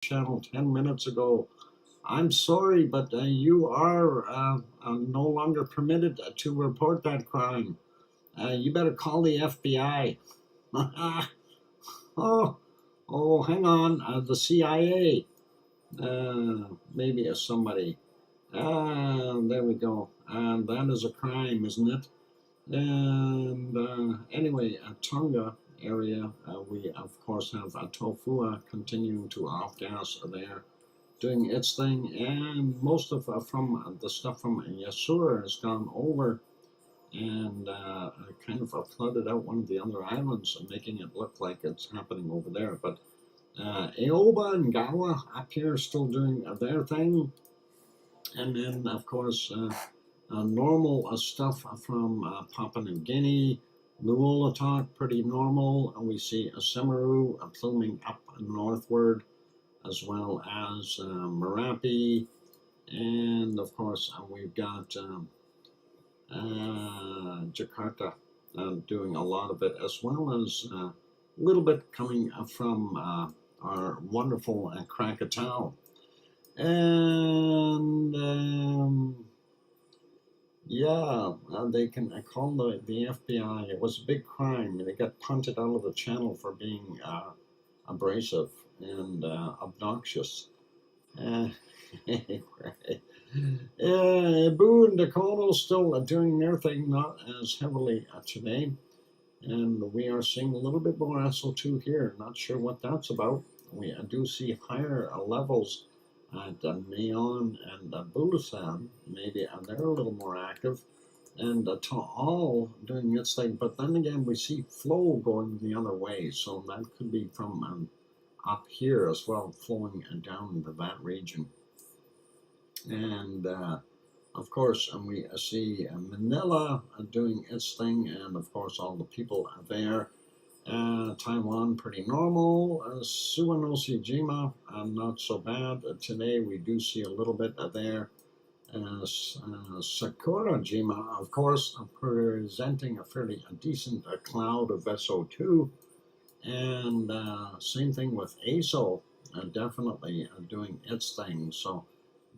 channel 10 minutes ago. I'm sorry, but you are no longer permitted to report that crime. You better call the FBI. oh, oh, hang on. The CIA. Maybe somebody. There we go. That is a crime, isn't it? And anyway, Tonga area, we of course have Tofua continuing to off gas there, doing its thing, and most of from the stuff from Yasur has gone over and kind of flooded out one of the other islands, making it look like it's happening over there. But Aoba and Gawa up here still doing their thing, and then of course normal stuff from Papua New Guinea, Nuulatak, pretty normal. And we see a Semaru pluming up northward, as well as Merapi. And of course, we've got Jakarta doing a lot of it, as well as a little bit coming from our wonderful Krakatau. And yeah, they can call the FBI. It was a big crime, and it got punted out of the channel for being abrasive and obnoxious. Anyway, Boo and Dakono still doing their thing, not as heavily today. And we are seeing a little bit more SO2 here. Not sure what that's about. We do see higher levels at Neon and Bulusan. Maybe they're a little more active. And Taal doing its thing. But then again, we see flow going the other way. So that could be from up here as well, flowing down into that region. And of course, we see Manila doing its thing, and of course, all the people there. Taiwan, pretty normal. Suwanosejima, not so bad. Today, we do see a little bit there. Sakurajima, of course, presenting a fairly decent cloud of SO2. And same thing with ASO, definitely doing its thing. So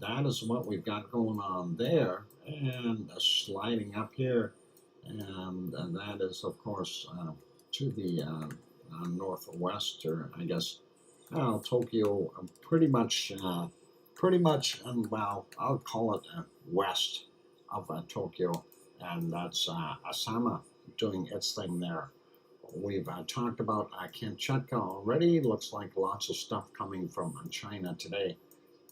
that is what we've got going on there. And sliding up here, and that is, of course, to the northwest, or I guess Tokyo, pretty much, well, I'll call it west of Tokyo, and that's Asama doing its thing there. We've talked about Kamchatka already. Looks like lots of stuff coming from China today.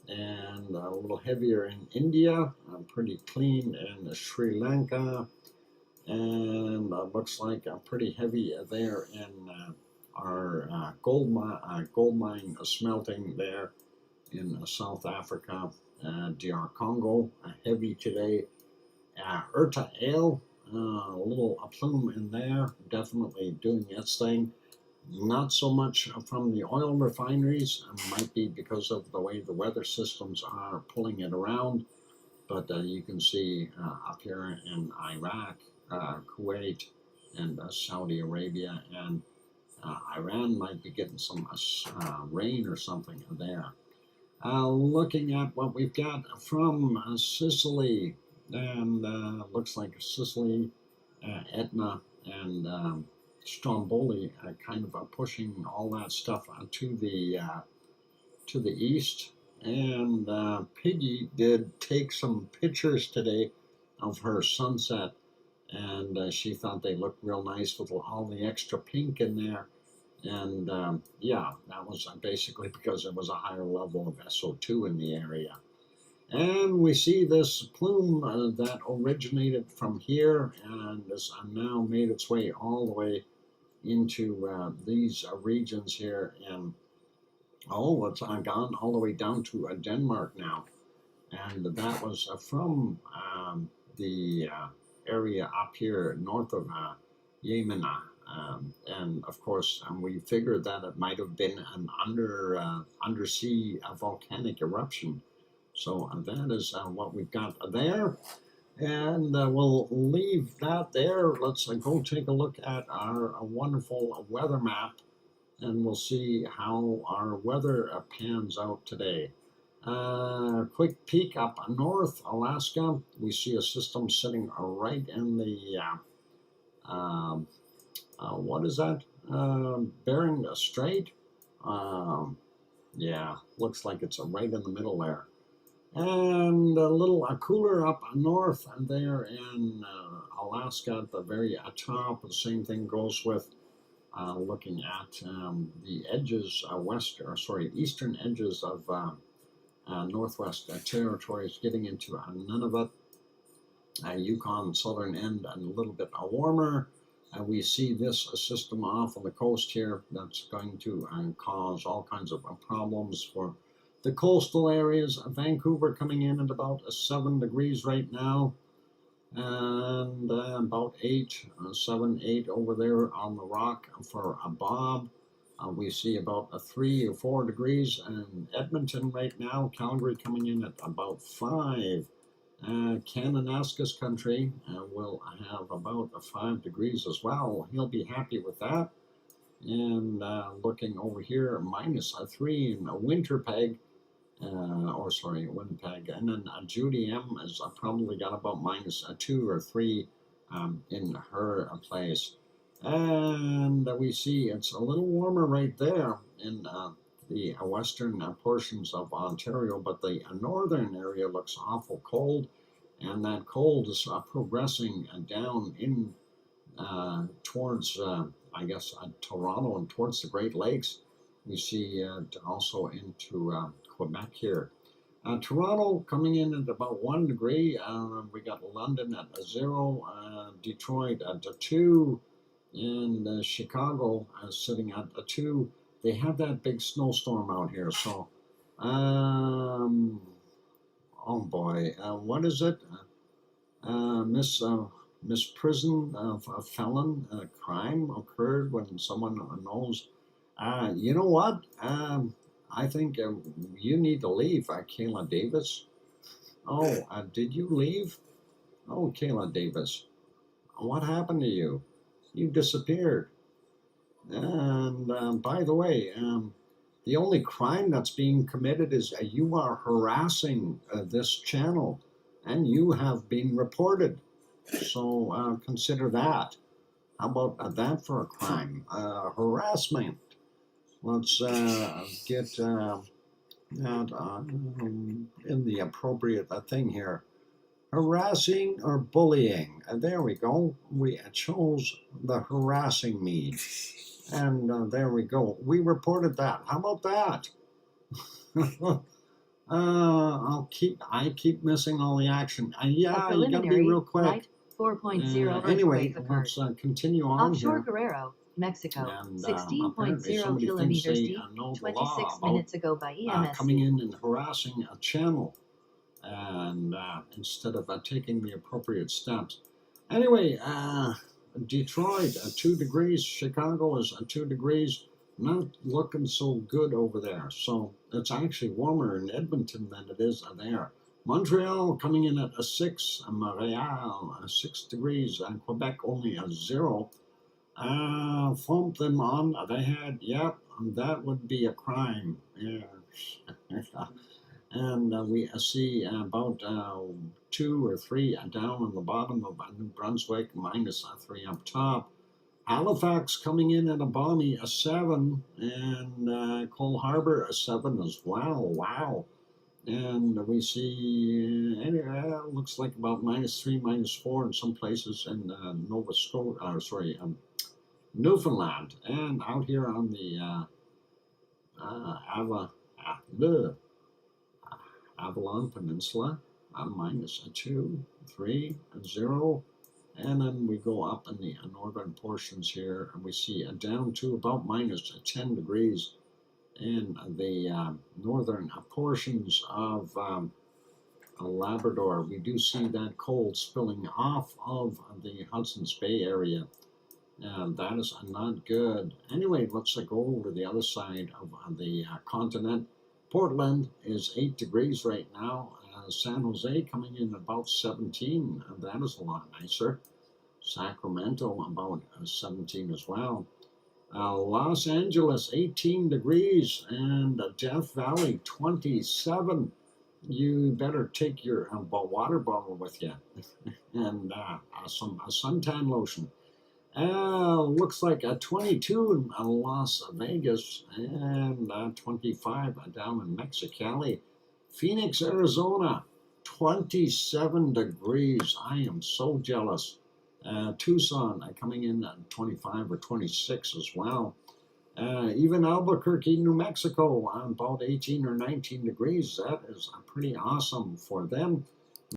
And a little heavier in India, pretty clean in Sri Lanka. And looks like pretty heavy there in our gold mine smelting there in South Africa, DR Congo, heavy today. Urta Ale, a little plume in there, definitely doing its thing. Not so much from the oil refineries, might be because of the way the weather systems are pulling it around, but you can see up here in Iraq, Kuwait, and Saudi Arabia, and Iran might be getting some rain or something there. Looking at what we've got from Sicily, and looks like Sicily, Etna, and Stromboli kind of pushing all that stuff to the east. And Piggy did take some pictures today of her sunset, and she thought they looked real nice with all the extra pink in there. And yeah, that was basically because it was a higher level of SO2 in the area. And we see this plume that originated from here and has now made its way all the way into these regions here. And oh, it's gone all the way down to Denmark now. And that was from the area up here north of Yamena. And of course, we figured that it might have been an undersea volcanic eruption. So that is what we've got there. And we'll leave that there. Let's go take a look at our wonderful weather map. and we'll see how our weather pans out today. Quick peek up north, Alaska. We see a system sitting right in the um, what is that? Bering Strait. Um, yeah, looks like it's right in the middle there. And a little cooler up north, and there in Alaska at the very top. The same thing goes with looking at the edges, eastern edges of Northwest Territories, getting into Nunavut, Yukon southern end, and a little bit warmer. We see this system off on the coast here that's going to cause all kinds of problems for the coastal areas. Vancouver coming in at about 7 degrees right now, and about 7, 8 over there on the rock for a Bob. We see about 3 or 4 degrees in Edmonton right now. Calgary coming in at about 5. Kananaskis country will have about 5 degrees as well. He'll be happy with that. And looking over here, -3 in Winterpeg, Winnipeg. And then Judy M has probably got about -2 or 3 in her place. And we see it's a little warmer right there in the western portions of Ontario, but the northern area looks awful cold, and that cold is progressing down in towards, I guess, Toronto and towards the Great Lakes. We see also into Quebec here. Toronto coming in at about 1 degree. We got London at 0, Detroit at 2, and Chicago sitting at 2. They have that big snowstorm out here, so oh boy, what is it? Misprison of a felon crime occurred when someone knows. You know what? I think you need to leave, Kayla Davis. Oh, did you leave? Oh, Kayla Davis, what happened to you? You disappeared. And by the way, the only crime that's being committed is you are harassing this channel, and you have been reported. So consider that. How about that for a crime? Harassment. Let's get that in the appropriate thing here. Harassing or bullying. There we go. We chose the harassing mead. And there we go. We reported that. How about that? I keep missing all the action. Yeah, you gotta be real quick. Right, 4.0 anyway, earthquake let's occurred. continue on Offshore here. Guerrero, Mexico, And 16.0 kilometers deep, know the 26 minutes ago by coming EMSC. in and harassing a channel, and instead of taking the appropriate steps. Anyway, Detroit 2 degrees, Chicago is 2 degrees. Not looking so good over there. So it's actually warmer in Edmonton than it is there. Montreal coming in at 6, Montreal 6 degrees, and Quebec only a 0. Thump them on the head. Yep, that would be a crime. Yeah. And we see about 2 or 3 down on the bottom of New Brunswick, -3 up top. Halifax coming in at a balmy 7, and Cole Harbour a 7 as well. Wow. And we see, anyway, looks like about -3, -4 in some places in Nova Scotia, Newfoundland, and out here on the Avalon Peninsula, -2, 3, 0. And then we go up in the northern portions here, and we see down to about -10 degrees in the northern portions of Labrador. We do see that cold spilling off of the Hudson's Bay area, and that is not good. Anyway, let's go over to the other side of the continent. Portland is 8 degrees right now. San Jose coming in about 17, and that is a lot nicer. Sacramento about 17 as well. Los Angeles, 18 degrees, and Death Valley, 27. You better take your water bottle with you and some suntan lotion. Looks like a 22 in Las Vegas and 25 down in Mexicali. Phoenix, Arizona, 27 degrees. I am so jealous. Tucson coming in at 25 or 26 as well. Even Albuquerque, New Mexico, about 18 or 19 degrees. That is pretty awesome for them.